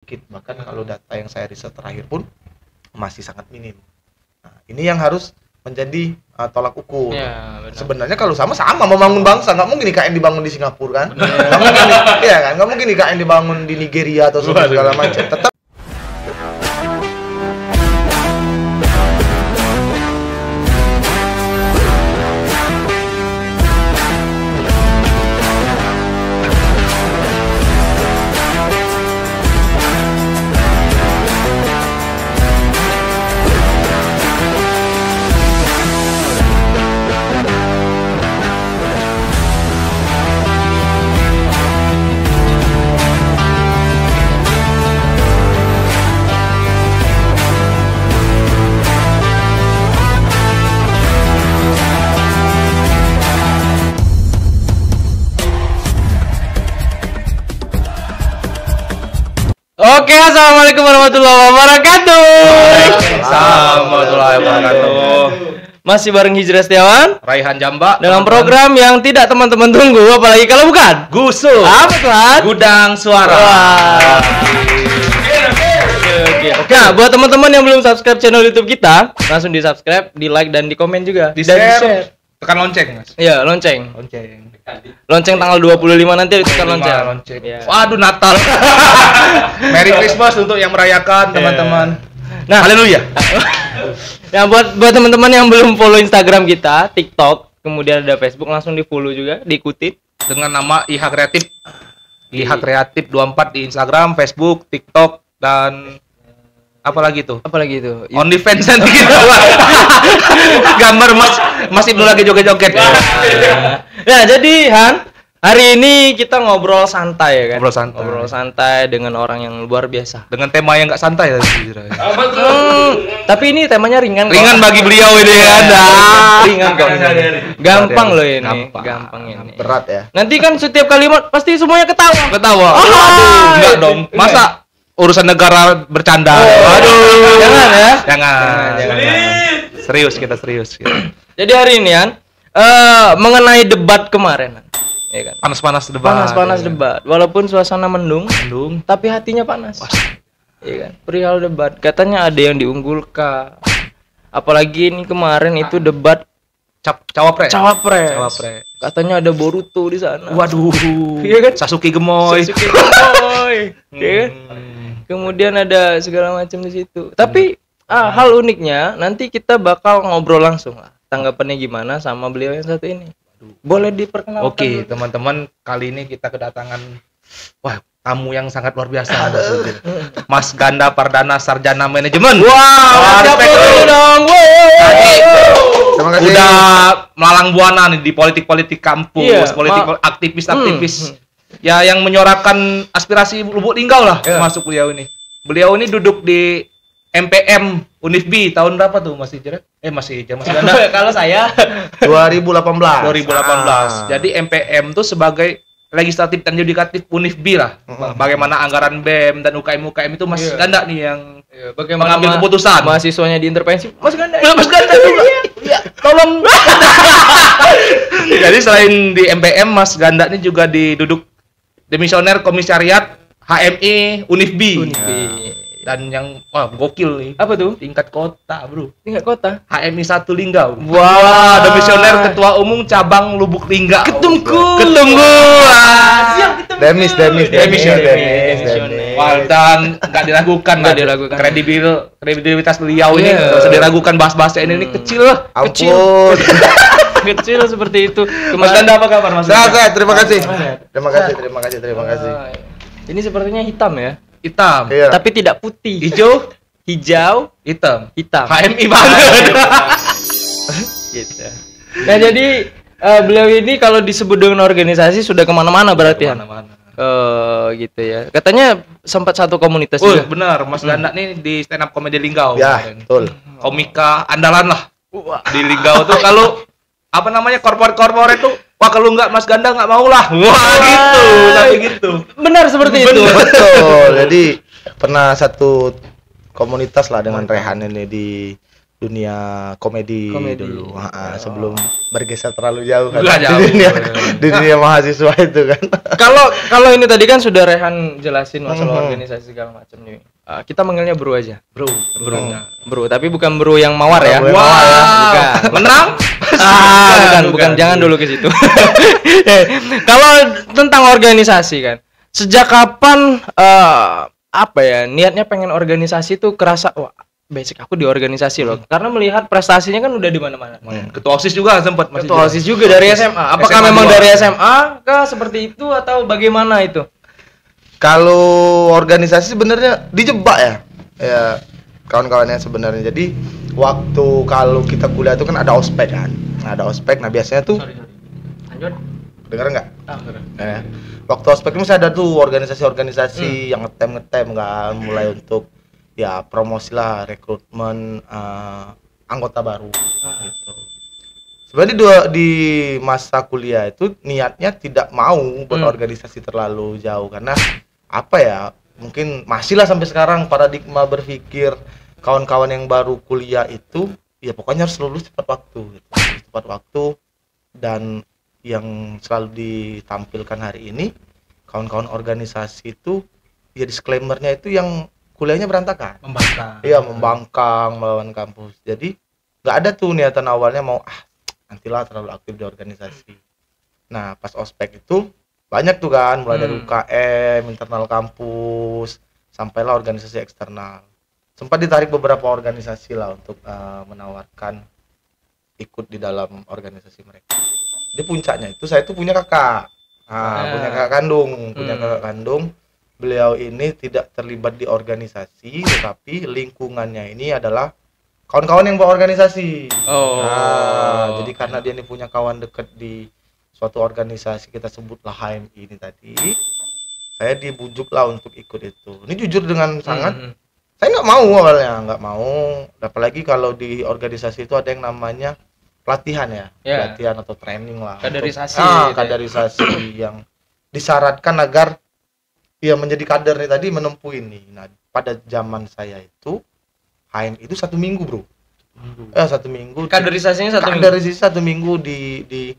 sedikit, bahkan kalau data yang saya riset terakhir pun masih sangat minim. Nah, ini yang harus menjadi tolak ukur. Ya, Sebenarnya kalau sama membangun bangsa, nggak mungkin IKN dibangun di Singapura kan? Nggak mungkin, iya kan? Nggak mungkin IKN dibangun di Nigeria atau segala macam. Tetap. Oke, assalamualaikum warahmatullahi wabarakatuh. Waalaikumsalam warahmatullahi wabarakatuh. Masih bareng Hijrah Setiawan, Raihan Jamba dengan program yang tidak teman-teman tunggu, apalagi kalau bukan Gusu. apa tuan? Gudang Suara. Wah. Oke. Nah, buat teman-teman yang belum subscribe channel YouTube kita, langsung di subscribe, di like dan di komen juga. Di Dan share. Tekan lonceng, Mas. Iya, lonceng. Lonceng. Lonceng tanggal 25 nanti tekan lonceng. Lonceng. Iya. Waduh, Natal. Merry Christmas untuk yang merayakan, teman-teman. Nah, Haleluya. nah buat teman-teman yang belum follow Instagram kita, TikTok, kemudian ada Facebook, langsung di follow juga, diikuti. Dengan nama IH Kreatif. IH Kreatif 24 di Instagram, Facebook, TikTok, dan apalagi tuh? Apalagi itu? OnlyFans nanti gitu. Gambar Mas Ibnu lagi joget-joget. Nah, jadi Han, hari ini kita ngobrol santai ya kan? Ngobrol santai dengan orang yang luar biasa. dengan tema yang nggak santai ya. Tapi ini temanya ringan kok. Ringan bagi beliau ini ada. Ringan kok. Gampang loh ini. Gampang. Gampang ini. Berat ya. Nanti kan setiap kalimat pasti semuanya ketawa. Ketawa. Oh, Aduh, enggak dong. Masa urusan negara bercanda? Aduh. Jangan ya. Jangan. Serius kita. Jadi hari ini Han, mengenai debat kemarin, ya kan? Panas-panas debat. Panas debat. Walaupun suasana mendung, tapi hatinya panas. Wah. Iya kan? Perihal debat, katanya ada yang diunggulkan. Apalagi ini kemarin itu debat Cawapres. Katanya ada Boruto di sana. Waduh. Iya kan? Sasuke Gemoy. Iya kan? Kemudian ada segala macam di situ. Tapi hal uniknya nanti kita bakal ngobrol langsung lah. Tanggapannya gimana sama beliau yang satu ini? Boleh diperkenalkan? Oke, teman-teman, kali ini kita kedatangan tamu yang sangat luar biasa. Mas Ganda Pardana, Sarjana Manajemen. Wow, siapa dulu dong? Terima kasih. Udah melalang buana nih di politik kampus, Iya, aktivis. Ya, yang menyuarakan aspirasi Lubuk Linggau lah, masuk beliau ini. Beliau ini duduk di MPM Unifbi tahun berapa tuh Mas Hijrah? Mas Ganda. Kalau saya 2018. Jadi MPM tuh sebagai legislatif dan yudikatif Unifbi lah. Bagaimana anggaran BEM dan UKM itu Mas Ganda nih yang mengambil keputusan. Mahasiswanya diintervensi Mas Ganda. Mas Ganda juga. Iya. Tolong. Jadi selain di MPM, Mas Ganda ini juga duduk demisioner komisariat HMI Unifbi. Dan yang gokil nih. Apa tuh? Tingkat kota, Bro. Tingkat kota. HMI 1 Linggau. Wah, demisioner ketua umum cabang Lubuk Linggau. Ketunggu. Siap kita. Demisioner. Wah, dan enggak diragukan. Kredibilitas beliau ini enggak usah diragukan, bahas-bahasa ini kecil lah. Ampun. Kecil seperti itu. Mas Ganda apa kabar, Mas? Sehat, terima kasih. Terima kasih. Ini sepertinya hitam ya. Hitam. Iya. Tapi tidak putih. Hijau, Hitam. HMI banget. Gitu. Nah, jadi beliau ini kalau disebut dengan organisasi sudah kemana-mana berarti ya. Gitu ya. Katanya sempat satu komunitas juga. Benar, Mas Ganda nih di stand up comedy Linggau. Ya, betul. Komika andalan lah. Di Linggau tuh kalau korporat tuh kalau nggak Mas Ganda nggak mau lah. Gitu. Benar seperti itu. Betul. Jadi pernah satu komunitas lah dengan Rehan ini di dunia komedi dulu. Sebelum bergeser terlalu jauh kan. Udah jauh. Di dunia mahasiswa itu kan. Kalau ini tadi kan sudah Rehan jelasin masalah organisasi segala macam nih. Kita manggilnya bro aja. Bro. Bro, tapi bukan bro yang mawar ya. Wow. Bukan. Menang? Bukan. Jangan dulu ke situ. Kalau tentang organisasi kan, sejak kapan niatnya pengen organisasi tuh kerasa wah basic aku di organisasi loh. Karena melihat prestasinya kan udah di mana-mana. Ketua OSIS juga sempat masih. Ketua OSIS juga dari SMA. Apakah SMA memang juga. dari SMA kah seperti itu atau bagaimana itu? Kalau organisasi sebenarnya dijebak ya. Ya kawan-kawannya sebenarnya. Jadi waktu kalau kita kuliah itu kan ada ospek kan. Ada ospek. Nah, biasanya tuh Lanjut. dengar nggak? Waktu ospek itu masih ada tuh organisasi-organisasi yang ngetem kan, mulai untuk ya promosi lah, rekrutmen anggota baru gitu. Sebenarnya di masa kuliah itu niatnya tidak mau berorganisasi terlalu jauh karena apa ya? Mungkin masih lah sampai sekarang paradigma berpikir kawan-kawan yang baru kuliah itu ya pokoknya harus lulus tepat waktu gitu. Tepat waktu. Dan yang selalu ditampilkan hari ini kawan-kawan organisasi itu ya disclaimer-nya itu yang kuliahnya berantakan, membangkang melawan kampus. Jadi nggak ada tuh niatan awalnya mau nantilah terlalu aktif di organisasi. Nah pas ospek itu banyak tuh kan, mulai dari UKM, internal kampus, sampailah organisasi eksternal. Sempat ditarik beberapa organisasi lah untuk menawarkan ikut di dalam organisasi mereka. Di puncaknya itu saya tuh punya kakak, punya kakak kandung. Beliau ini tidak terlibat di organisasi, tetapi lingkungannya ini adalah kawan-kawan yang berorganisasi. Jadi karena dia ini punya kawan dekat di suatu organisasi, kita sebutlah HMI ini tadi, saya dibujuk lah untuk ikut itu. Ini jujur dengan sangat, saya nggak mau awalnya, nggak mau. Apalagi kalau di organisasi itu ada yang namanya pelatihan ya, pelatihan atau training lah. Kaderisasi. Kaderisasi yang disyaratkan agar ya menjadi kader nih tadi menempuh ini. Nah pada zaman saya itu HM itu 1 minggu bro. 1 minggu. Kaderisasinya 1 minggu. Kaderisasi 1 minggu di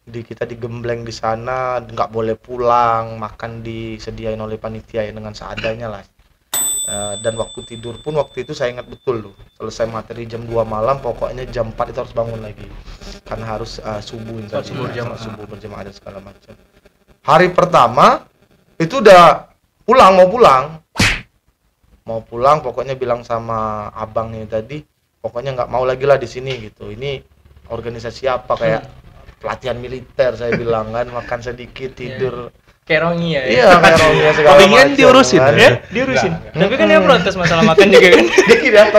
kita digembleng di sana, nggak boleh pulang, makan disediain oleh panitia ya dengan seadanya lah. Dan waktu tidur pun waktu itu saya ingat betul loh. Selesai materi jam 2 malam, pokoknya jam 4 itu harus bangun lagi. Karena harus subuh berjamaah dan segala macam. Hari pertama itu udah mau pulang pokoknya bilang sama abangnya tadi pokoknya nggak mau lagi lah di sini gitu, ini organisasi apa kayak pelatihan militer saya bilang kan, makan sedikit tidur kayak Rongi ya. Iya kayak Rongi segala macam diurusin kan. ya Diurusin tapi kan dia protes masalah makan juga kan.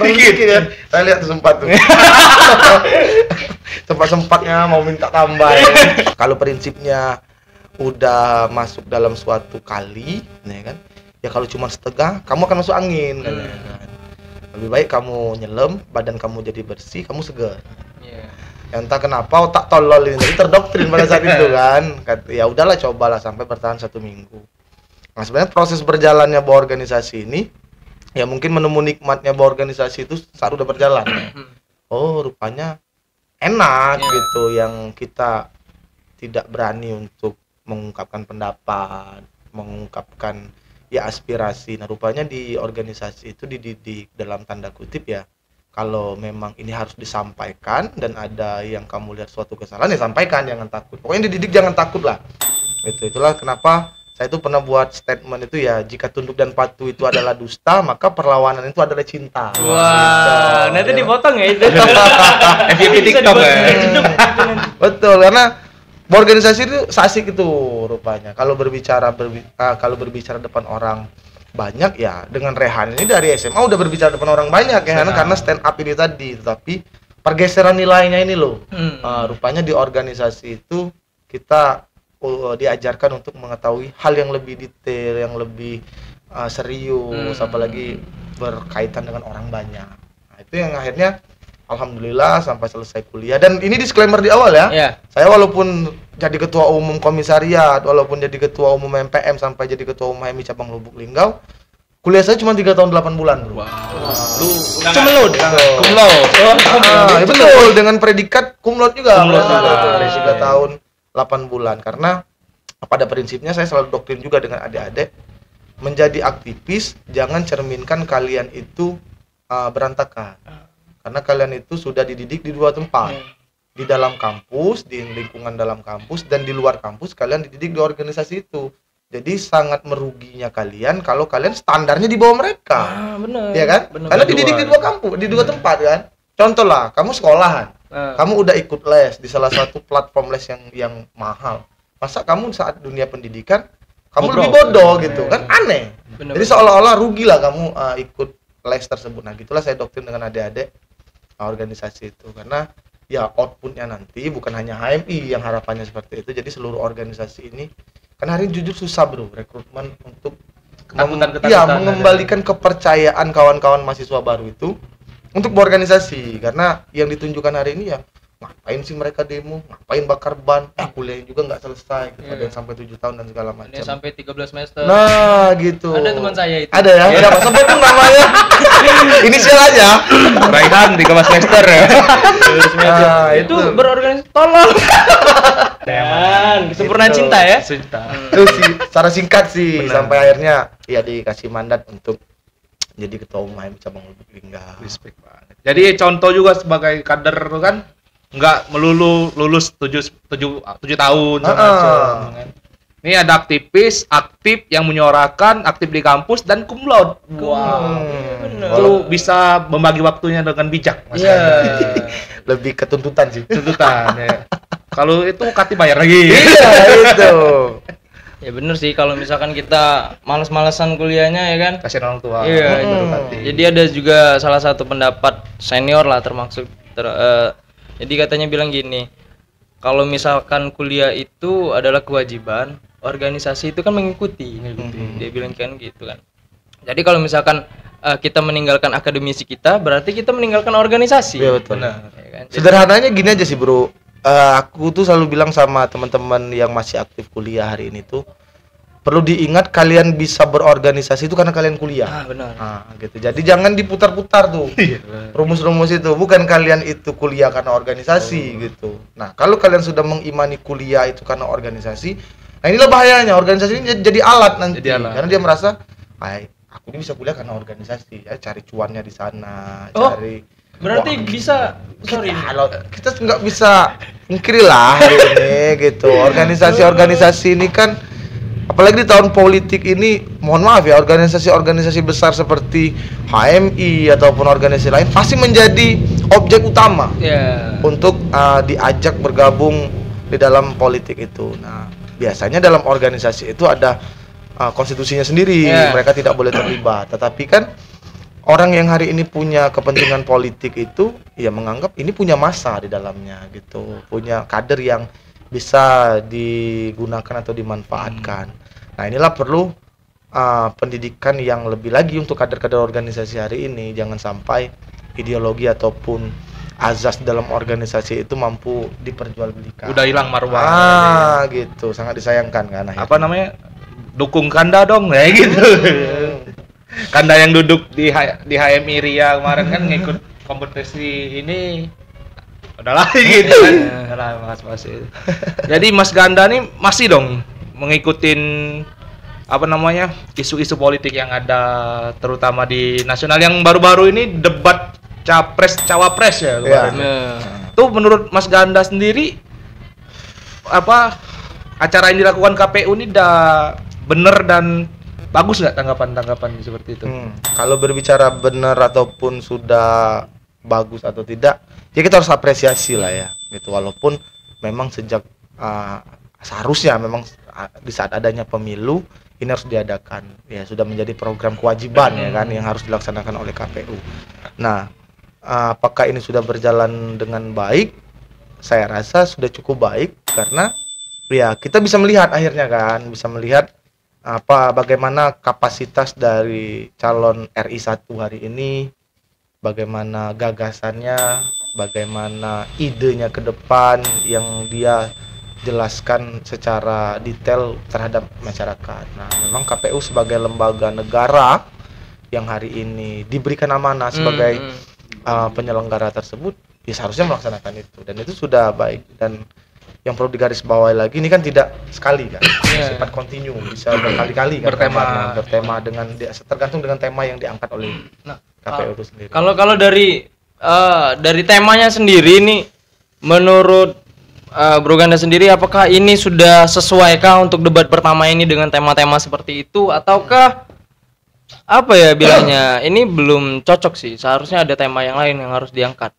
dikit ya saya lihat tuh sempat tuh sempat-sempatnya mau minta tambah ya. Kalau prinsipnya udah masuk dalam suatu kali ya kan, ya kalau cuma setengah kamu akan masuk angin kan, ya kan? Lebih baik kamu nyelam, badan kamu jadi bersih, kamu segar. Entah kenapa otak tolol ini jadi terdoktrin pada saat itu kan. Ya udahlah cobalah sampai bertahan 1 minggu. Nah sebenarnya proses berjalannya berorganisasi ini ya mungkin menemu nikmatnya berorganisasi itu saat udah berjalan. Oh rupanya enak gitu, yang kita tidak berani untuk mengungkapkan pendapat, mengungkapkan ya aspirasi. Nah rupanya di organisasi itu dididik dalam tanda kutip ya, kalau memang ini harus disampaikan dan ada yang kamu lihat suatu kesalahan ya sampaikan, jangan takut. Pokoknya dididik jangan takut lah. Itulah kenapa saya itu pernah buat statement itu ya, jika tunduk dan patuh itu adalah dusta, maka perlawanan itu adalah cinta. Wah, nanti dipotong ya itu. FYP TikTok ya. Betul, karena organisasi itu asik itu rupanya. Kalau berbicara depan orang banyak ya, dengan Rehan ini dari SMA udah berbicara depan orang banyak ya, karena stand up ini tadi. Tapi pergeseran nilainya ini loh. Rupanya di organisasi itu kita diajarkan untuk mengetahui hal yang lebih detail, yang lebih serius, apalagi berkaitan dengan orang banyak. Nah, itu yang akhirnya alhamdulillah sampai selesai kuliah. Dan ini disclaimer di awal ya. Saya walaupun jadi ketua umum komisariat, walaupun jadi ketua umum MPM sampai jadi ketua umum HMI cabang Lubuk Linggau, kuliah saya cuma 3 tahun 8 bulan, Bro. Cum laude. Ya betul, dengan predikat cum laude juga. Cum laude juga. 3 tahun 8 bulan. Karena pada prinsipnya saya selalu doktrin juga dengan adik-adik, menjadi aktivis jangan cerminkan kalian itu berantakan. Karena kalian itu sudah dididik di 2 tempat. Di dalam kampus, di lingkungan dalam kampus, dan di luar kampus kalian dididik di organisasi itu. Jadi sangat meruginya kalian kalau kalian standarnya di bawah mereka. Bener. Iya kan? Bener. Karena dididik di 2 kampus, di 2 tempat kan. Contoh lah, kamu sekolahan. Kamu udah ikut les di salah satu platform les yang mahal. Masa kamu saat dunia pendidikan kamu lebih bodoh gitu kan? Aneh. Bener. Jadi seolah-olah rugilah kamu ikut les tersebut. Nah, gitulah saya doktrin dengan adik-adik organisasi itu. Karena ya outputnya nanti bukan hanya HMI yang harapannya seperti itu. Jadi seluruh organisasi ini kan hari ini jujur susah, Bro, rekrutmen untuk mengembalikan kepercayaan kawan-kawan mahasiswa baru itu untuk berorganisasi. Karena yang ditunjukkan hari ini ya ngapain sih mereka demo, ngapain bakar ban, kuliahnya juga nggak selesai gitu. Ada yang sampai 7 tahun dan segala macam. Ada sampai 13 semester. Nah, gitu. Ada teman saya itu. Ada ya? Siapa? Sebutin namanya. Inisial aja. Raihan 13 semester ya. Nah, Itu berorganisasi tolong. Dan kesempurnaan Itu. cinta ya. Itu sih secara singkat sih. Benar. Sampai akhirnya ya dikasih mandat untuk jadi ketua umum HMI cabang Lubuk Linggau. Respect banget. Jadi contoh juga sebagai kader kan nggak melulu lulus 7 tahun segala macam kan. Ini ada aktivis, aktif yang menyuarakan, aktif di kampus dan cum laude. Bener. Itu bisa membagi waktunya dengan bijak, Mas. Iya. Lebih ketuntutan sih. Tuntutan ya. Kalau itu Kati bayar lagi. Iya, itu. Ya bener sih kalau misalkan kita males-malesan kuliahnya ya kan. Kasihan orang tua. Iya, Baru Kati. Jadi ada juga salah satu pendapat senior lah termasuk jadi katanya bilang gini, kalau misalkan kuliah itu adalah kewajiban, organisasi itu kan mengikuti. Dia bilang kan gitu kan. Jadi kalau misalkan kita meninggalkan akademisi kita, berarti kita meninggalkan organisasi. Iya, betul. Benar, ya kan? Sederhananya gini aja sih, Bro. Aku tuh selalu bilang sama teman-teman yang masih aktif kuliah hari ini tuh, perlu diingat kalian bisa berorganisasi itu karena kalian kuliah. Benar. Gitu. Jadi jangan diputar-putar tuh rumus-rumus itu. Bukan kalian itu kuliah karena organisasi gitu. Nah, kalau kalian sudah mengimani kuliah itu karena organisasi, nah inilah bahayanya. Organisasi ini jadi alat nanti. Karena dia merasa, aku ini bisa kuliah karena organisasi, ya cari cuannya di sana, Berarti bisa kita nggak bisa pungkiri lah ini gitu. Organisasi-organisasi ini kan, apalagi di tahun politik ini, mohon maaf ya, organisasi-organisasi besar seperti HMI ataupun organisasi lain pasti menjadi objek utama untuk diajak bergabung di dalam politik itu. Nah, biasanya dalam organisasi itu ada konstitusinya sendiri, mereka tidak boleh terlibat. Tetapi kan orang yang hari ini punya kepentingan politik itu ya menganggap ini punya massa di dalamnya gitu, punya kader yang bisa digunakan atau dimanfaatkan. Nah, inilah perlu pendidikan yang lebih lagi untuk kader-kader organisasi hari ini. Jangan sampai ideologi ataupun azas dalam organisasi itu mampu diperjualbelikan. Udah hilang marwah. Gitu. Sangat disayangkan kan akhirnya. Apa namanya? Dukung Kanda dong, ya gitu. Kanda yang duduk di HMI Ria kemarin kan ngikut kompetisi ini. Udahlah gitu kan. Udahlah Mas itu. Jadi Mas Ganda nih masih dong mengikutin apa namanya isu-isu politik yang ada terutama di nasional yang baru-baru ini, debat capres cawapres ya kemarin. Tuh menurut Mas Ganda sendiri apa acara yang dilakukan KPU ini udah bener dan bagus nggak tanggapan seperti itu? Kalau berbicara benar ataupun sudah bagus atau tidak, ya kita harus apresiasi lah ya gitu. Walaupun memang sejak seharusnya memang di saat adanya pemilu ini harus diadakan, ya sudah menjadi program kewajiban ya kan yang harus dilaksanakan oleh KPU. Nah, apakah ini sudah berjalan dengan baik? Saya rasa sudah cukup baik karena ya kita bisa melihat akhirnya kan, bisa melihat bagaimana kapasitas dari calon RI 1 hari ini, bagaimana gagasannya, bagaimana idenya ke depan yang dia jelaskan secara detail terhadap masyarakat. Nah, memang KPU sebagai lembaga negara yang hari ini diberikan amanah sebagai penyelenggara tersebut, ya seharusnya melaksanakan itu, dan itu sudah baik. Dan yang perlu digarisbawahi lagi, ini kan tidak sekali kan, sifat kontinu, bisa berkali-kali kan, bertema dengan tergantung dengan tema yang diangkat oleh KPU itu sendiri. Kalau dari temanya sendiri nih, menurut Bro Ganda sendiri, apakah ini sudah sesuaikah untuk debat pertama ini dengan tema-tema seperti itu, ataukah apa ya bilangnya, ini belum cocok sih, seharusnya ada tema yang lain yang harus diangkat?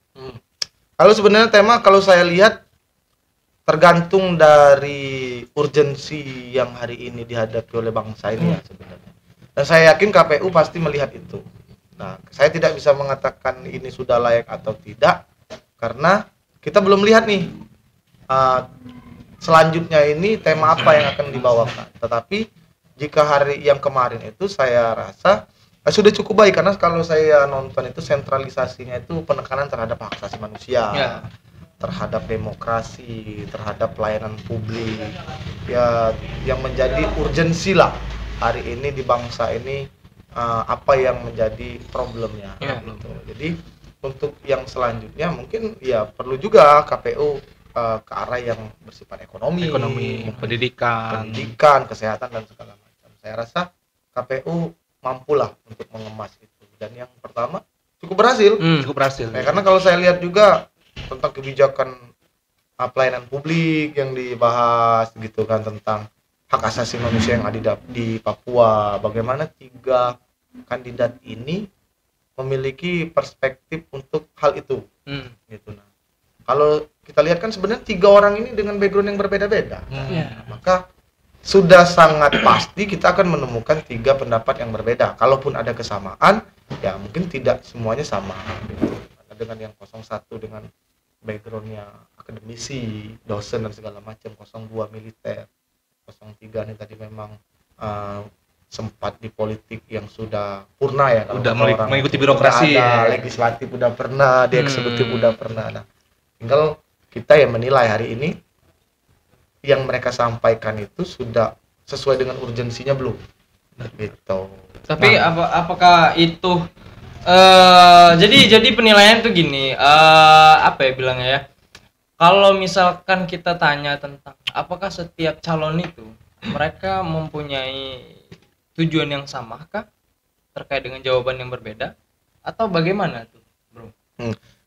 Kalau sebenarnya tema, kalau saya lihat tergantung dari urgensi yang hari ini dihadapi oleh bangsa ini ya sebenarnya. Dan saya yakin KPU pasti melihat itu. Nah, saya tidak bisa mengatakan ini sudah layak atau tidak, karena kita belum lihat nih selanjutnya ini tema apa yang akan dibawakan. Tetapi jika hari yang kemarin itu saya rasa sudah cukup baik, karena kalau saya nonton itu sentralisasinya itu penekanan terhadap hak asasi manusia, terhadap demokrasi, terhadap pelayanan publik, ya yang menjadi urgensi lah hari ini di bangsa ini, apa yang menjadi problemnya gitu. Jadi untuk yang selanjutnya mungkin ya perlu juga KPU ke arah yang bersifat ekonomi, pendidikan, kesehatan dan segala macam. Saya rasa KPU mampulah untuk mengemas itu, dan yang pertama cukup berhasil. Ya, karena kalau saya lihat juga tentang kebijakan pelayanan publik yang dibahas gitu kan, tentang hak asasi manusia yang ada di Papua, bagaimana 3 kandidat ini memiliki perspektif untuk hal itu gitu. Nah, kalau kita lihat kan sebenarnya 3 orang ini dengan background yang berbeda-beda, maka sudah sangat pasti kita akan menemukan 3 pendapat yang berbeda. Kalaupun ada kesamaan, ya mungkin tidak semuanya sama gitu. Dengan yang 01 dengan backgroundnya akademisi, dosen dan segala macam, 02 militer, 03 ini tadi memang sempat di politik yang sudah purna ya, udah mengikuti birokrasi, legislatif udah pernah, di eksekutif udah pernah. Nah, tinggal kita yang menilai hari ini yang mereka sampaikan itu sudah sesuai dengan urgensinya belum gitu. Tapi apakah itu jadi penilaian tuh gini, apa ya bilangnya ya, kalau misalkan kita tanya tentang apakah setiap calon itu mereka mempunyai tujuan yang sama kah terkait dengan jawaban yang berbeda, atau bagaimana tuh bro?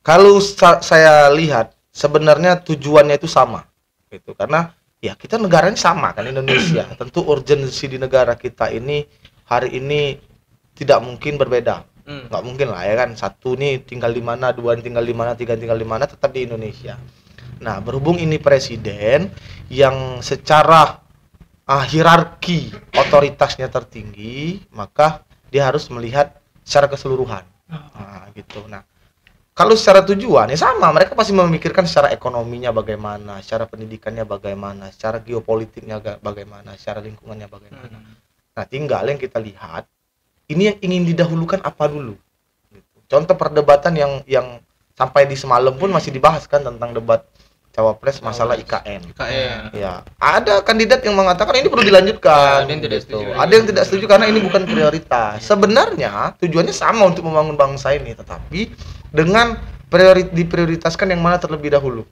Kalau saya lihat sebenarnya tujuannya itu sama gitu, karena ya kita negaranya sama kan, Indonesia. Tentu urgensi di negara kita ini hari ini tidak mungkin berbeda. Nggak mungkin lah ya kan, 1 nih tinggal di mana, 2 tinggal di mana, 3 tinggal di mana, tetap di Indonesia. Nah, berhubung ini presiden yang secara hierarki otoritasnya tertinggi, maka dia harus melihat secara keseluruhan. Nah, gitu. Nah, kalau secara tujuan ya sama, mereka pasti memikirkan secara ekonominya bagaimana, secara pendidikannya bagaimana, secara geopolitiknya bagaimana, secara lingkungannya bagaimana. Nah, tinggal yang kita lihat ini yang ingin didahulukan apa dulu. Gitu. Contoh perdebatan yang sampai di semalam pun masih dibahas kan, tentang debat cawapres masalah IKN. Ya, ada kandidat yang mengatakan ini perlu dilanjutkan. Ada yang tidak setuju karena ini bukan prioritas. Sebenarnya tujuannya sama untuk membangun bangsa ini, tetapi dengan diprioritaskan yang mana terlebih dahulu.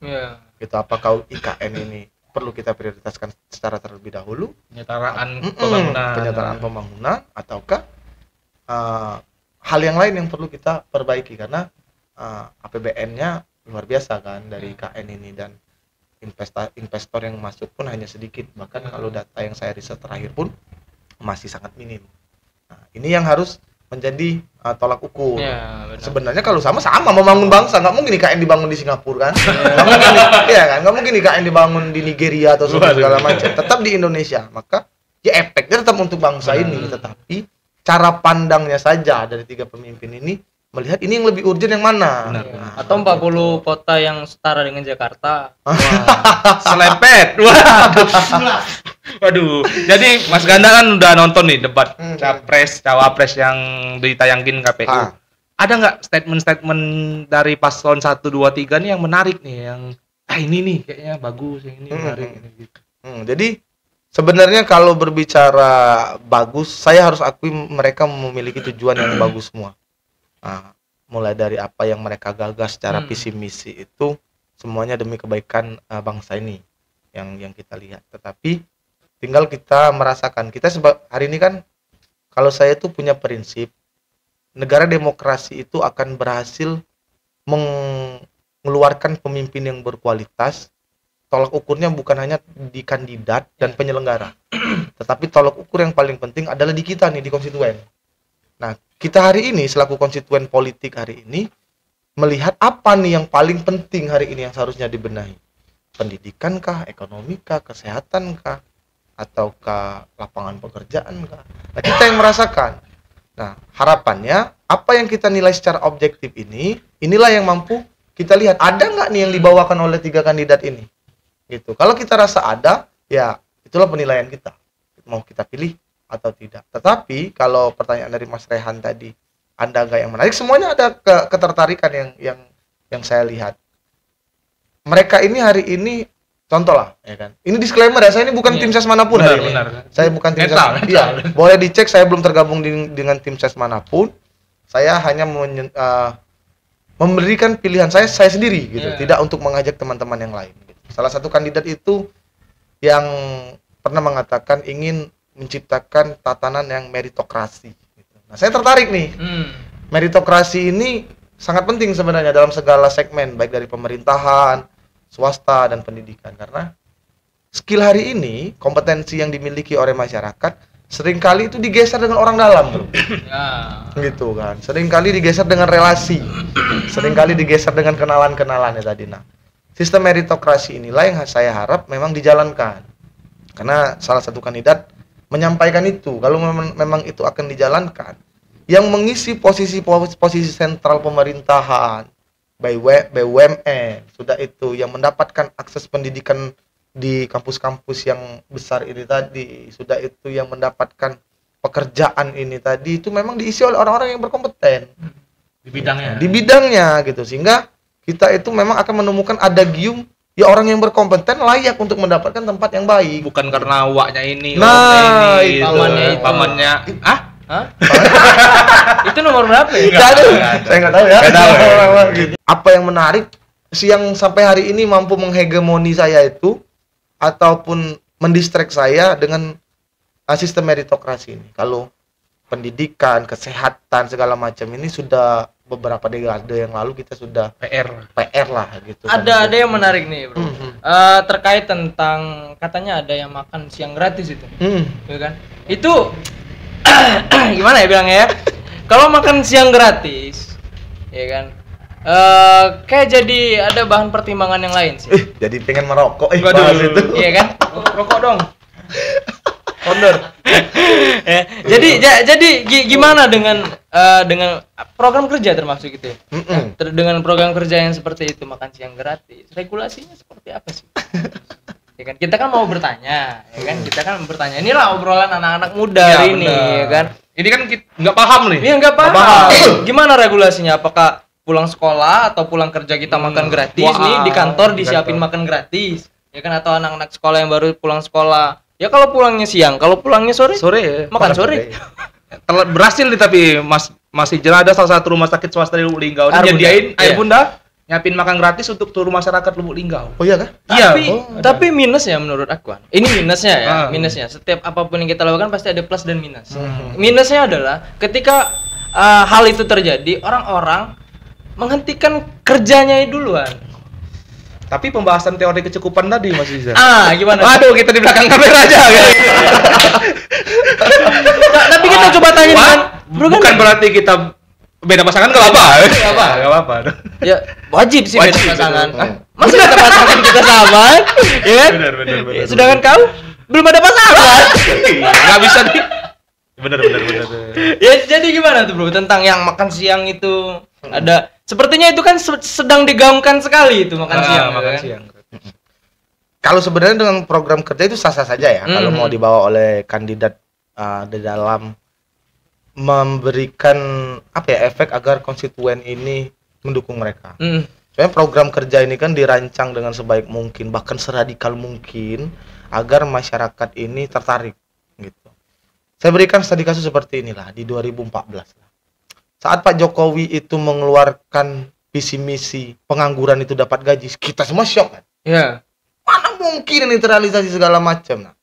Gitu, apakah IKN ini perlu kita prioritaskan secara terlebih dahulu? Penyetaraan pembangunan, ataukah hal yang lain yang perlu kita perbaiki, karena APBN-nya luar biasa kan dari IKN ini, dan investor yang masuk pun hanya sedikit, bahkan kalau data yang saya riset terakhir pun masih sangat minim. Nah, ini yang harus menjadi tolak ukur. Sebenarnya kalau sama membangun bangsa, nggak mungkin IKN dibangun di Singapura kan, nggak mungkin, ya kan, nggak mungkin IKN dibangun di Nigeria atau segala macam, tetap di Indonesia. Maka ya efeknya tetap untuk bangsa ini, tetapi cara pandangnya saja dari 3 pemimpin ini melihat ini yang lebih urgent yang mana. Atau 40 kota yang setara dengan Jakarta. Selempet. Waduh. Jadi Mas Ganda kan udah nonton nih debat cawapres yang ditayangin KPU. Ada nggak statement-statement dari paslon 1, 2, 3 nih yang menarik nih, yang ini nih kayaknya bagus, yang ini menarik ini gitu. Jadi Sebenarnya kalau berbicara bagus, saya harus akui mereka memiliki tujuan yang bagus semua. Nah, mulai dari apa yang mereka gagas secara visi misi itu semuanya demi kebaikan bangsa ini yang kita lihat. Tetapi tinggal kita merasakan. Kita hari ini kan, kalau saya itu punya prinsip, negara demokrasi itu akan berhasil mengeluarkan pemimpin yang berkualitas. Tolak ukurnya bukan hanya di kandidat dan penyelenggara, tetapi tolak ukur yang paling penting adalah di kita nih, di konstituen. Nah, kita hari ini selaku konstituen politik hari ini melihat apa nih yang paling penting hari ini yang seharusnya dibenahi. Pendidikan kah, ekonomi kah, kesehatan kah, ataukah lapangan pekerjaan kah? Nah, kita yang merasakan. Nah, harapannya apa yang kita nilai secara objektif ini, inilah yang mampu kita lihat ada nggak nih yang dibawakan oleh 3 kandidat ini. Gitu. Kalau kita rasa ada, ya itulah penilaian kita. Mau kita pilih atau tidak. Tetapi kalau pertanyaan dari Mas Rehan tadi, Anda nggak yang menarik, semuanya ada ketertarikan yang saya lihat. Mereka ini hari ini contoh lah, ya kan. Ini disclaimer ya, saya ini bukan tim ses manapun hari ini. Saya bukan tim ses. Iya, boleh dicek, saya belum tergabung dengan tim ses manapun. Saya hanya memberikan pilihan saya sendiri gitu, tidak untuk mengajak teman-teman yang lain. Gitu. Salah satu kandidat itu yang pernah mengatakan ingin menciptakan tatanan yang meritokrasi. Gitu. Nah, saya tertarik nih. Meritokrasi ini sangat penting sebenarnya dalam segala segmen, baik dari pemerintahan, swasta, dan pendidikan. Karena skill hari ini, kompetensi yang dimiliki oleh masyarakat, seringkali itu digeser dengan orang dalam, bro. Gitu kan. Seringkali digeser dengan relasi. Seringkali digeser dengan kenalan-kenalannya tadi. Nah, sistem meritokrasi inilah yang saya harap memang dijalankan. Karena salah satu kandidat menyampaikan itu, kalau memang itu akan dijalankan, yang mengisi posisi sentral pemerintahan, BUMN, sudah itu yang mendapatkan akses pendidikan di kampus-kampus yang besar ini tadi, sudah itu yang mendapatkan pekerjaan ini tadi, itu memang diisi oleh orang-orang yang berkompeten di bidangnya gitu, sehingga kita itu memang akan menemukan adagium ya orang yang berkompeten layak untuk mendapatkan tempat yang baik, bukan karena waknya ini, nah ini, pamannya Itu nomor berapa ya? Saya nggak tahu ya. Apa yang menarik yang sampai hari ini mampu menghegemoni saya itu ataupun mendistract saya dengan sistem meritokrasi ini. Kalau pendidikan, kesehatan, segala macam ini sudah beberapa dekade yang lalu kita sudah PR lah gitu. Ada yang menarik nih, bro. Terkait tentang katanya ada yang makan siang gratis itu, ya kan? Itu gimana ya bilangnya ya? Kalau makan siang gratis, ya kan? Kayak jadi ada bahan pertimbangan yang lain sih. Jadi pengen merokok, bahas itu. Iya kan? Rokok dong. Founder. Jadi gimana dengan program kerja termasuk gitu ya? Dengan program kerja yang seperti itu, makan siang gratis, regulasinya seperti apa sih? Ya kan, kita kan mau bertanya, ya kan? Kita kan bertanya. Inilah obrolan anak-anak muda ini, ya kan? Ini kan nggak paham nih. Iya, nggak paham. Gimana regulasinya? Apakah pulang sekolah atau pulang kerja kita makan gratis nih, di kantor disiapin makan gratis, ya kan? Atau anak-anak sekolah yang baru pulang sekolah, ya kalau pulangnya siang, kalau pulangnya sore makan sore. Telat berhasil nih, tapi masih jalan ada salah satu rumah sakit swasta di Lubuk Linggau nyediain air bunda, nyiapin makan gratis untuk seluruh masyarakat Lubuk Linggau. Oh iya kah? Tapi minusnya menurut aku, ini minusnya ya, minusnya setiap apapun yang kita lakukan pasti ada plus dan minus. Minusnya adalah ketika hal itu terjadi, orang-orang menghentikan kerjanya duluan. Tapi pembahasan teori kecukupan tadi Mas Riza. Gimana? Aduh, kita di belakang kamera aja. Tapi kita coba tanya dengan bukan berarti kita beda pasangan enggak apa-apa. Ya, wajib sih beda pasangan. Masa ada pasangan kita sama? Ya kan? Benar. Sedangkan kau belum ada pasangan. Enggak bisa nih. Benar. Ya, jadi gimana tuh, Bro? Tentang yang makan siang itu ada sepertinya itu kan sedang digaungkan sekali itu makan siang. Kalau sebenarnya dengan program kerja itu sah-sah saja ya, kalau mau dibawa oleh kandidat di dalam memberikan efek agar konstituen ini mendukung mereka. Soalnya program kerja ini kan dirancang dengan sebaik mungkin, bahkan seradikal mungkin agar masyarakat ini tertarik gitu. Saya berikan studi kasus seperti inilah di 2014 lah. Saat Pak Jokowi itu mengeluarkan visi misi pengangguran itu dapat gaji, kita semua shock kan. Ya. Mana mungkin ini terrealisasi segala macam. Nah,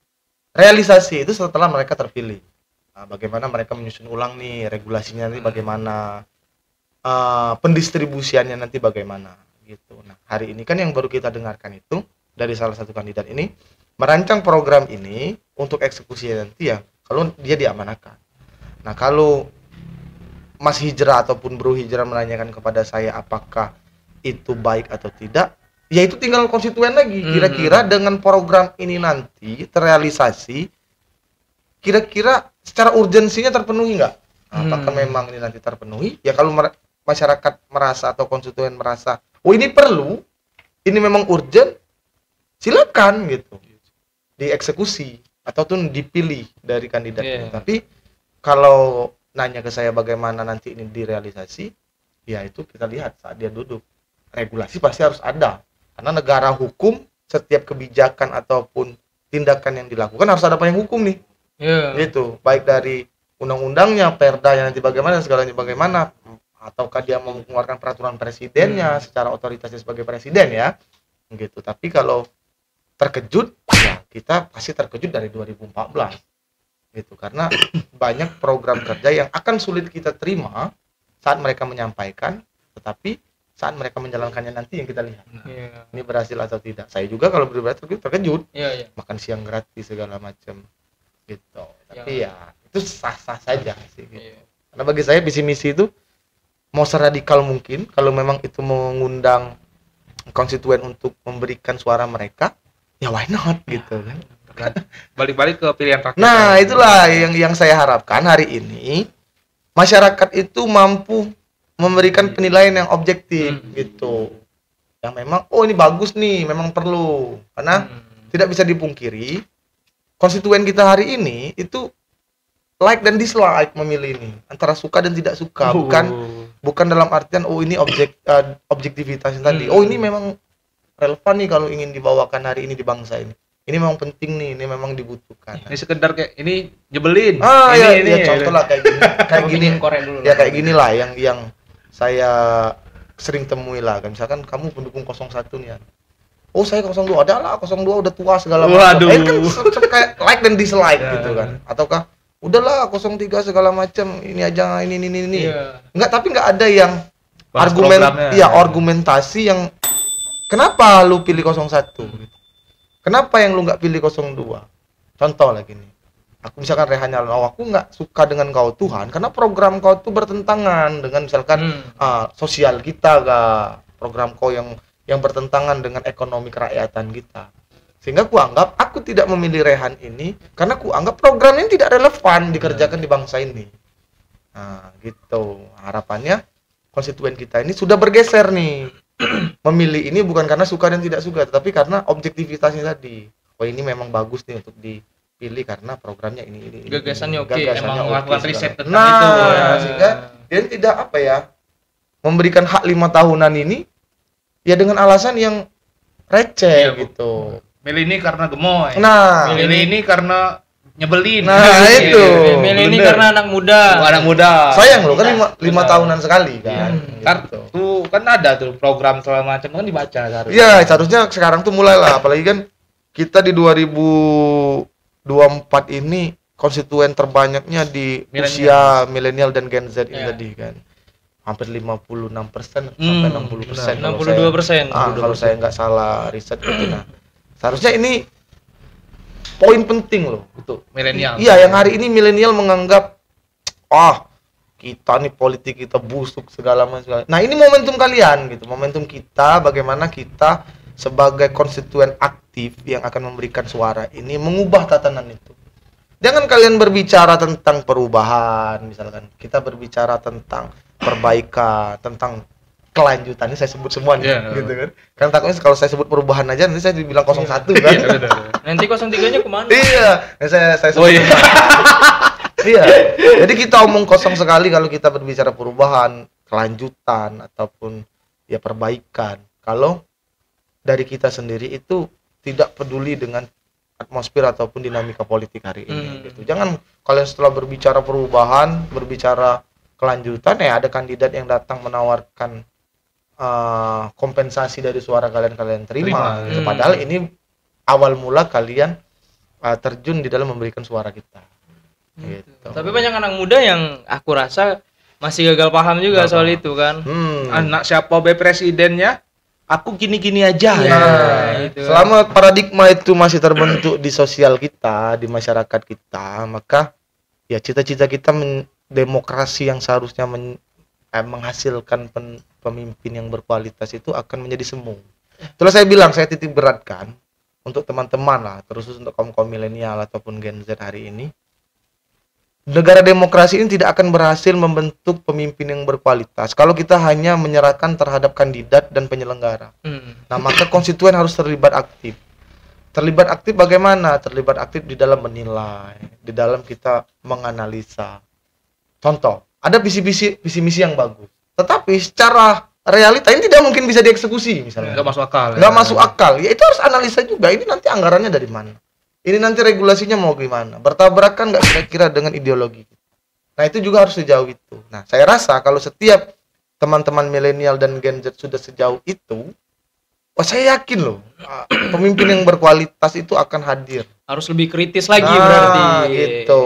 realisasi itu setelah mereka terpilih. Nah, bagaimana mereka menyusun ulang nih regulasinya nanti bagaimana, pendistribusiannya nanti bagaimana gitu. Nah, hari ini kan yang baru kita dengarkan itu dari salah satu kandidat ini merancang program ini untuk eksekusi nanti ya kalau dia diamanahkan. Nah, kalau Mas Hijrah ataupun Bro Hijrah menanyakan kepada saya apakah itu baik atau tidak, ya itu tinggal konstituen lagi. Kira-kira dengan program ini nanti terrealisasi, kira-kira secara urgensinya terpenuhi nggak? Apakah memang ini nanti terpenuhi? Ya kalau masyarakat merasa atau konstituen merasa, oh ini perlu, ini memang urgent, silakan gitu, dieksekusi ataupun dipilih dari kandidat ini. Tapi kalau nanya ke saya bagaimana nanti ini direalisasi, ya itu kita lihat saat dia duduk. Regulasi pasti harus ada. Karena negara hukum, setiap kebijakan ataupun tindakan yang dilakukan harus ada payung hukum nih. Gitu. Baik dari undang-undangnya, perdanya nanti bagaimana, segalanya bagaimana, ataukah dia mau mengeluarkan peraturan presidennya secara otoritasnya sebagai presiden ya. Gitu. Tapi kalau terkejut, ya kita pasti terkejut dari 2014. Gitu. Karena banyak program kerja yang akan sulit kita terima saat mereka menyampaikan, tetapi saat mereka menjalankannya nanti yang kita lihat. Ini berhasil atau tidak. Saya juga kalau berarti terkejut. Makan siang gratis segala macam gitu. Tapi ya itu sah-sah saja sih gitu. Karena bagi saya visi misi itu mau seradikal mungkin kalau memang itu mengundang konstituen untuk memberikan suara mereka, ya why not gitu kan. Balik-balik ke pilihan rakyat. Nah, itulah yang saya harapkan hari ini masyarakat itu mampu memberikan penilaian yang objektif gitu. Yang memang oh ini bagus nih, memang perlu. Karena tidak bisa dipungkiri konstituen kita hari ini itu like dan dislike memilih ini, antara suka dan tidak suka. Bukan dalam artian oh ini objektivitasnya tadi. Oh ini memang relevan nih kalau ingin dibawakan hari ini di bangsa ini. Ini memang penting nih, ini memang dibutuhkan. Ini sekedar kayak ini nyebelin. Ini contoh lah kayak gini. Ya kayak ginilah yang saya sering temui lah. Misalkan kamu pendukung 01 nih ya. Oh saya 02, adalah 02 udah tua segala macam. Kan kayak like dan dislike gitu kan. Ataukah udahlah 03 segala macam, ini aja ini. Enggak, tapi enggak ada yang argumentasi yang kenapa lu pilih 01 gitu. Kenapa yang lu enggak pilih 02? Contoh lagi nih. Aku misalkan Rehan Nyalon, aku nggak suka dengan kau Tuhan karena program kau tuh bertentangan dengan misalkan sosial kita, program kau yang bertentangan dengan ekonomi kerakyatan kita. Sehingga aku tidak memilih Rehan ini karena anggap program ini tidak relevan dikerjakan di bangsa ini. Nah, gitu. Harapannya konstituen kita ini sudah bergeser nih. Memilih ini bukan karena suka dan tidak suka, tetapi karena objektivitasnya tadi. Oh, ini memang bagus nih untuk dipilih karena programnya ini. Gagasannya oke, emang melakukan riset tentang itu. Sehingga dia tidak memberikan hak 5 tahunan ini ya dengan alasan yang receh gitu. Milih ini karena gemoy. Nah, milih ini karena nyebelin. Nah, itu. Milih ini karena anak muda. Anak muda. Sayang loh kan 5 tahunan sekali kan. Gitu. Tuh kan ada tuh program segala macam kan dibaca harusnya. Iya, seharusnya sekarang tuh mulailah, apalagi kan kita di 2024 ini konstituen terbanyaknya di usia milenial dan Gen Z ini tadi kan. Hampir 56% sampai 60%. 62%. Kalau saya nggak salah riset gitu. Nah, seharusnya ini poin penting loh untuk milenial. Iya, yang hari ini milenial menganggap kita nih politik kita busuk segala macam. Nah, ini momentum kalian gitu. Momentum kita bagaimana kita sebagai konstituen aktif yang akan memberikan suara ini mengubah tatanan itu. Jangan kalian berbicara tentang perubahan, misalkan kita berbicara tentang perbaikan, tentang kelanjutan. Ini saya sebut semua nih, gitu kan. Karena takutnya kalau saya sebut perubahan aja nanti saya dibilang 01 kan. Nanti 03-nya kemana? Iya, saya sebut. Iya. Jadi kita omong kosong sekali kalau kita berbicara perubahan, kelanjutan ataupun ya perbaikan. Kalau dari kita sendiri itu tidak peduli dengan atmosfer ataupun dinamika politik hari ini gitu. Jangan kalian setelah berbicara perubahan, berbicara kelanjutan ada kandidat yang datang menawarkan kompensasi dari suara kalian terima. Gitu. Padahal ini awal mula kalian terjun di dalam memberikan suara kita. Gitu. Tapi banyak anak muda yang aku rasa masih gagal paham juga soal itu kan. Anak siapa presidennya? Aku gini-gini aja. Itu. Selama paradigma itu masih terbentuk di sosial kita, di masyarakat kita, maka ya cita-cita kita demokrasi yang seharusnya menghasilkan pemimpin yang berkualitas itu akan menjadi semu. Itulah saya bilang, saya titik beratkan untuk teman-teman lah, terus untuk kaum milenial ataupun Gen Z hari ini. Negara demokrasi ini tidak akan berhasil membentuk pemimpin yang berkualitas kalau kita hanya menyerahkan terhadap kandidat dan penyelenggara. Nah, maka konstituen harus terlibat aktif. Terlibat aktif bagaimana? Terlibat aktif di dalam menilai, di dalam kita menganalisa. Contoh, ada visi misi yang bagus, tetapi secara realita ini tidak mungkin bisa dieksekusi misalnya. Nggak masuk akal. Nggak masuk akal. Ya itu harus analisa juga. Ini nanti anggarannya dari mana? Ini nanti regulasinya mau gimana? Bertabrakan nggak kira-kira dengan ideologi? Nah itu juga harus sejauh itu. Nah saya rasa kalau setiap teman-teman milenial dan Gen Z sudah sejauh itu, saya yakin loh pemimpin yang berkualitas itu akan hadir. Harus lebih kritis lagi berarti. Gitu.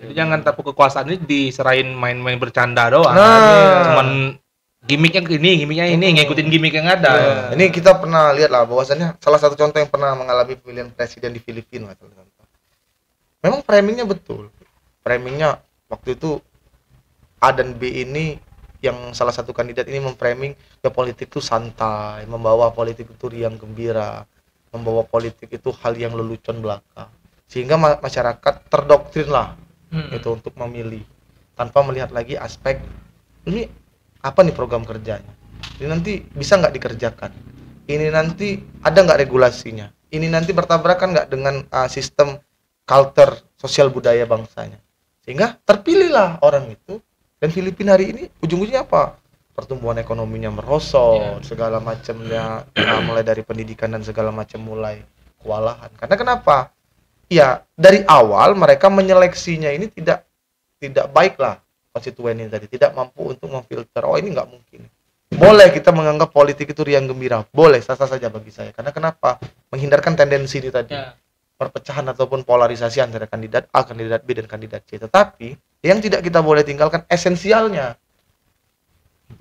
Jadi jangan tapu kekuasaan ini diserahin main-main bercanda doang. Nah. Cuman gimmicknya ini, ngikutin gimmick yang ada. Ini kita pernah lihat lah bahwasannya salah satu contoh yang pernah mengalami pemilihan presiden di Filipina. Memang framingnya betul. Framingnya waktu itu A dan B ini yang salah satu kandidat ini memframing ya politik itu santai, membawa politik itu riang gembira, membawa politik itu hal yang lelucon belaka. Sehingga masyarakat terdoktrin lah itu untuk memilih tanpa melihat lagi aspek ini apa nih program kerjanya, ini nanti bisa nggak dikerjakan, ini nanti ada nggak regulasinya, ini nanti bertabrakan nggak dengan sistem culture sosial budaya bangsanya, sehingga terpilihlah orang itu. Dan Filipina hari ini ujung-ujungnya apa? Pertumbuhan ekonominya merosot, segala macamnya, mulai dari pendidikan dan segala macam mulai kewalahan. Karena kenapa? Ya dari awal mereka menyeleksinya ini tidak baik lah. Konstituen ini tadi tidak mampu untuk memfilter. Oh ini nggak mungkin. Boleh kita menganggap politik itu riang gembira, boleh, sah-sah saja bagi saya. Karena kenapa? Menghindarkan tendensi ini tadi, perpecahan ataupun polarisasi antara kandidat A, kandidat B dan kandidat C. Tetapi yang tidak kita boleh tinggalkan esensialnya.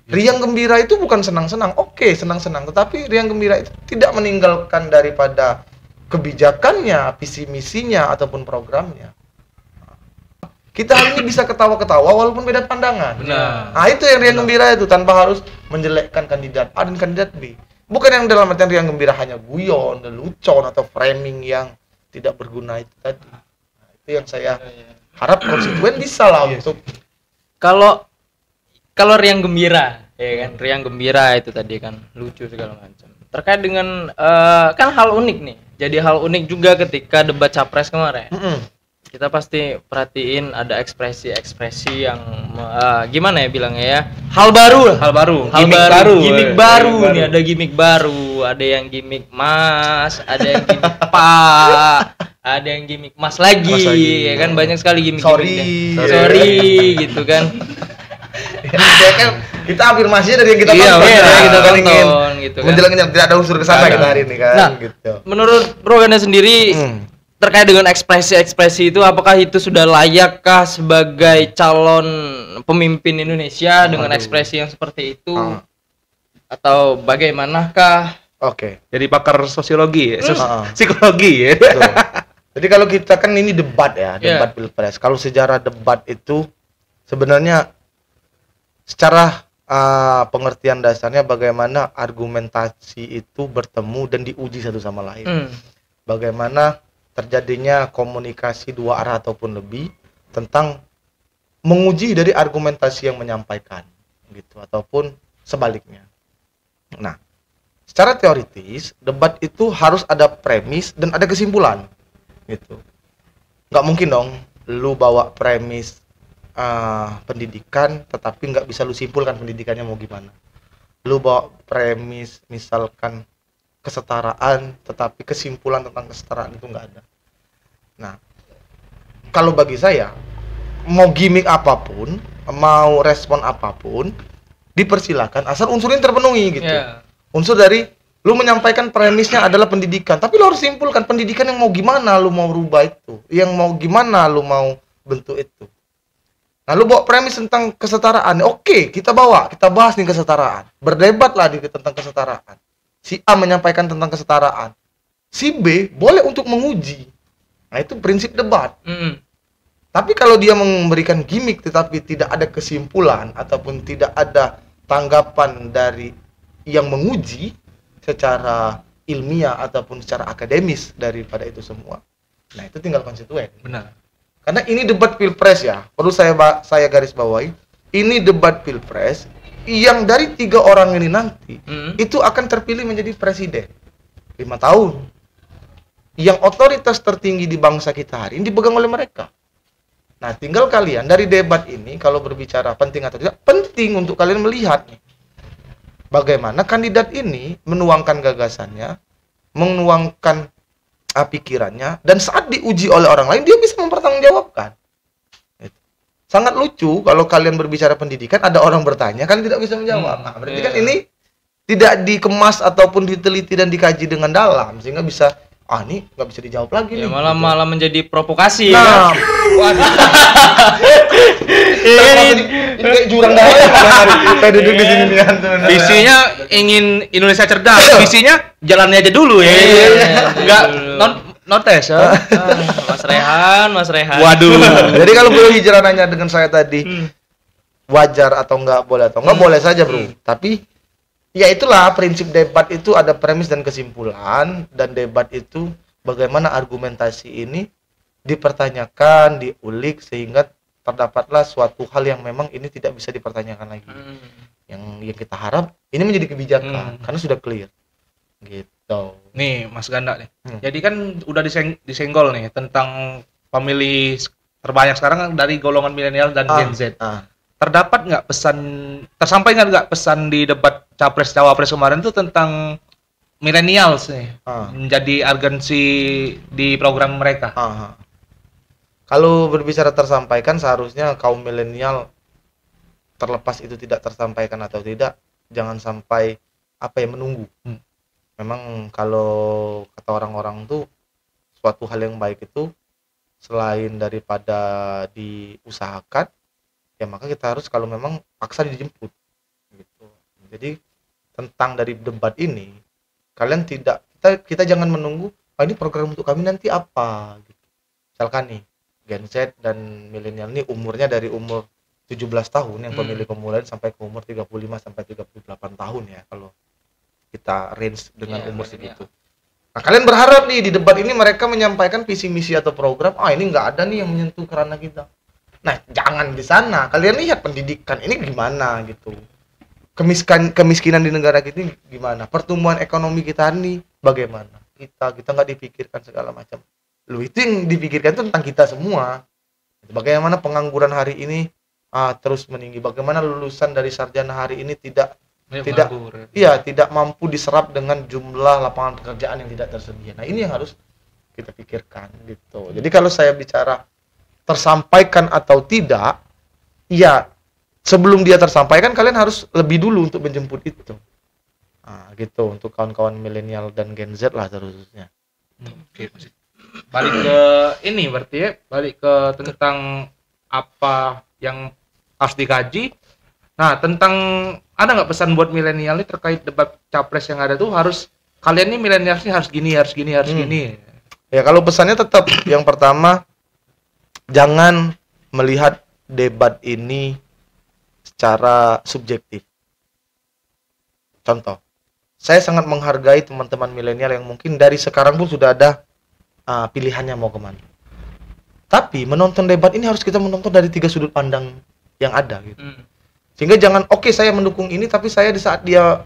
Riang gembira itu bukan senang-senang. Oke, senang-senang. Tetapi riang gembira itu tidak meninggalkan daripada kebijakannya, visi misinya ataupun programnya. Kita hari ini bisa ketawa-ketawa walaupun beda pandangan. Benar. Nah itu yang riang gembira itu, tanpa harus menjelekkan kandidat A dan kandidat B. Bukan yang dalam artian riang gembira hanya guyon, lelucon atau framing yang tidak berguna itu tadi. Nah, itu yang saya harap konstituen bisa lah untuk kalau riang gembira, ya kan, riang gembira itu tadi kan lucu segala macam. Terkait dengan kan hal unik nih. Jadi hal unik juga ketika debat capres kemarin. Kita pasti perhatiin ada ekspresi-ekspresi yang gimana ya bilangnya ya, hal baru, gimmick baru nih, ada gimmick baru, ada yang gimmick mas, ada yang gimmick pak, ada yang gimmick mas lagi, ya kan, banyak sekali gimmick sorry gitu kan. Ya kan kita afirmasinya dari yang kita tonton, kita kan ingin gitu kan, menjelaskan tidak ada unsur kesana kita hari ini kan. Nah, gitu. Menurut Rogana sendiri terkait dengan ekspresi-ekspresi itu, apakah itu sudah layakkah sebagai calon pemimpin Indonesia dengan ekspresi yang seperti itu? Atau bagaimanakah? Oke. Jadi pakar sosiologi, psikologi ya. Jadi kalau kita kan ini debat ya, debat pilpres. Kalau sejarah debat itu sebenarnya secara pengertian dasarnya bagaimana argumentasi itu bertemu dan diuji satu sama lain. Bagaimana terjadinya komunikasi dua arah ataupun lebih tentang menguji dari argumentasi yang menyampaikan gitu ataupun sebaliknya. Nah, secara teoritis debat itu harus ada premis dan ada kesimpulan gitu. Nggak mungkin dong lu bawa premis pendidikan tetapi nggak bisa lu simpulkan pendidikannya mau gimana. Lu bawa premis misalkan kesetaraan tetapi kesimpulan tentang kesetaraan itu nggak ada. Nah, kalau bagi saya mau gimmick apapun, mau respon apapun dipersilakan asal unsurnya terpenuhi gitu. Unsur dari lu menyampaikan premisnya adalah pendidikan, tapi lu harus simpulkan pendidikan yang mau gimana lu mau rubah itu, yang mau gimana lu mau bentuk itu. Nah, lu bawa premis tentang kesetaraan, oke, kita bahas nih kesetaraan, berdebatlah tentang kesetaraan. Si A menyampaikan tentang kesetaraan, si B boleh untuk menguji. Nah, itu prinsip debat. Tapi kalau dia memberikan gimmick tetapi tidak ada kesimpulan ataupun tidak ada tanggapan dari yang menguji secara ilmiah ataupun secara akademis daripada itu semua, nah itu tinggal konstituen. Benar. Karena ini debat pilpres ya, perlu saya garis bawahi, ini debat pilpres yang dari 3 orang ini nanti itu akan terpilih menjadi presiden 5 tahun. Yang otoritas tertinggi di bangsa kita hari ini dipegang oleh mereka. Nah, tinggal kalian dari debat ini kalau berbicara penting atau tidak, penting untuk kalian melihat nih, bagaimana kandidat ini menuangkan gagasannya, menuangkan pikirannya, dan saat diuji oleh orang lain dia bisa mempertanggungjawabkan. Sangat lucu kalau kalian berbicara pendidikan, ada orang bertanya, kalian tidak bisa menjawab. Nah, berarti kan ini tidak dikemas ataupun diteliti dan dikaji dengan dalam, sehingga bisa, ini nggak bisa dijawab lagi nih. Malah menjadi provokasi. Nah, waduh. Ini kayak jurang dalam kita duduk di sini nih. Visinya ingin Indonesia cerdas, visinya jalannya aja dulu ya. Enggak notes ya. Mas Rehan. Waduh. Jadi kalau Bro Hijrah nanya dengan saya tadi, wajar atau enggak boleh saja, Bro. Tapi ya itulah prinsip debat itu, ada premis dan kesimpulan, dan debat itu bagaimana argumentasi ini dipertanyakan, diulik sehingga terdapatlah suatu hal yang memang ini tidak bisa dipertanyakan lagi. Yang kita harap ini menjadi kebijakan karena sudah clear. Gitu. Nih, Mas Ganda nih. Jadi kan udah disenggol nih tentang pemilih terbanyak sekarang dari golongan milenial dan Gen Z. Terdapat nggak tersampaikan nggak pesan di debat capres cawapres kemarin tuh tentang milenials nih menjadi agensi di program mereka? Kalau berbicara tersampaikan, seharusnya kaum milenial, terlepas itu tidak tersampaikan atau tidak, jangan sampai menunggu. Memang kalau kata orang-orang tuh suatu hal yang baik itu selain daripada diusahakan, ya maka kita harus kalau memang paksa dijemput gitu. Jadi tentang dari debat ini, kalian kita jangan menunggu, ini program untuk kami nanti apa gitu. Misalkan nih Gen Z dan milenial ini umurnya dari umur 17 tahun yang pemilih pemula sampai ke umur 35 sampai 38 tahun ya kalau kita range dengan umur segitu. Nah, kalian berharap nih di debat ini mereka menyampaikan visi misi atau program, ini nggak ada nih yang menyentuh kerana kita. Nah, jangan di sana. Kalian lihat pendidikan ini gimana gitu. Kemiskinan di negara kita ini gimana? Pertumbuhan ekonomi kita ini bagaimana? Kita nggak dipikirkan segala macam. Itu yang dipikirkan itu tentang kita semua. Bagaimana pengangguran hari ini terus meninggi? Bagaimana lulusan dari sarjana hari ini tidak mampu diserap dengan jumlah lapangan pekerjaan yang tidak tersedia. Nah, ini yang harus kita pikirkan gitu. Jadi kalau saya bicara tersampaikan atau tidak, ya sebelum dia tersampaikan kalian harus lebih dulu untuk menjemput itu. Gitu untuk kawan-kawan milenial dan Gen Z lah terusnya. Oke, balik ke ini berarti ya, balik ke tentang apa yang harus dikaji. Nah, tentang ada nggak pesan buat milenial ini terkait debat capres yang ada tuh, harus kalian nih milenial ini harus gini. Ya kalau pesannya tetap yang pertama, jangan melihat debat ini secara subjektif. Contoh, saya sangat menghargai teman-teman milenial yang mungkin dari sekarang pun sudah ada pilihannya mau kemana. Tapi menonton debat ini harus kita menonton dari 3 sudut pandang yang ada gitu. Sehingga jangan saya mendukung ini tapi saya di saat dia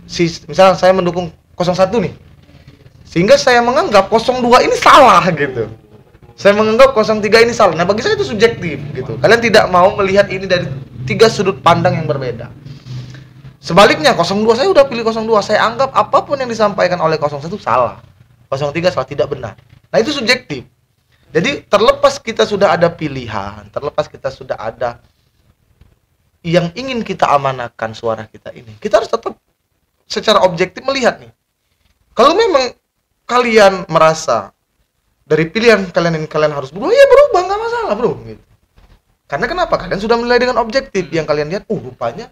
misalnya saya mendukung 01 nih. Sehingga saya menganggap 02 ini salah gitu. Saya menganggap 03 ini salah. Nah, bagi saya itu subjektif gitu. Kalian tidak mau melihat ini dari 3 sudut pandang yang berbeda. Sebaliknya 02 saya udah pilih 02, saya anggap apapun yang disampaikan oleh 01 salah. 03 salah, tidak benar. Nah, itu subjektif. Jadi terlepas kita sudah ada pilihan, terlepas kita sudah ada yang ingin kita amanahkan suara kita ini, kita harus tetap secara objektif melihat nih. Kalau memang kalian merasa dari pilihan kalian ini kalian harus berubah, ya berubah, nggak masalah bro. Gitu. Karena kenapa? Kalian sudah menilai dengan objektif. Yang kalian lihat, rupanya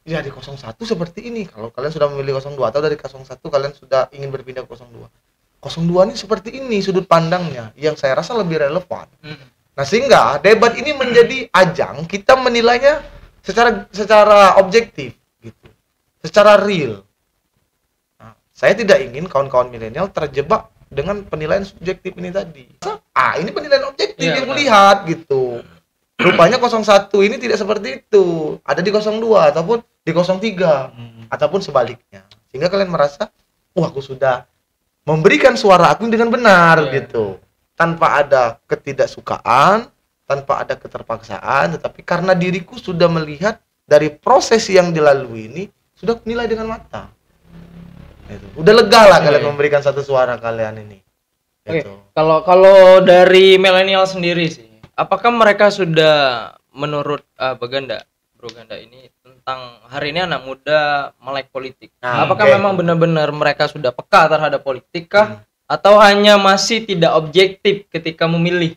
ya di 01 seperti ini. Kalau kalian sudah memilih 02 atau dari 01 kalian sudah ingin berpindah ke 02. 02 ini seperti ini sudut pandangnya yang saya rasa lebih relevan. Nah, sehingga debat ini menjadi ajang kita menilainya secara objektif gitu. Secara real. Nah, saya tidak ingin kawan-kawan milenial terjebak dengan penilaian subjektif ini tadi. Ini penilaian objektif yang melihat gitu. Rupanya 01 ini tidak seperti itu. Ada di 02 ataupun di 03 ataupun sebaliknya. Sehingga kalian merasa, aku sudah memberikan suara aku dengan benar gitu. Tanpa ada ketidaksukaan, tanpa ada keterpaksaan, tetapi karena diriku sudah melihat dari proses yang dilalui ini, sudah nilai dengan mata. Gitu. Udah lega lah kalian memberikan satu suara kalian ini. Gitu. Kalau dari milenial sendiri sih, apakah mereka sudah menurut Bro Ganda ini tentang hari ini anak muda melek politik? Apakah memang benar-benar mereka sudah peka terhadap politik kah? Atau hanya masih tidak objektif ketika memilih?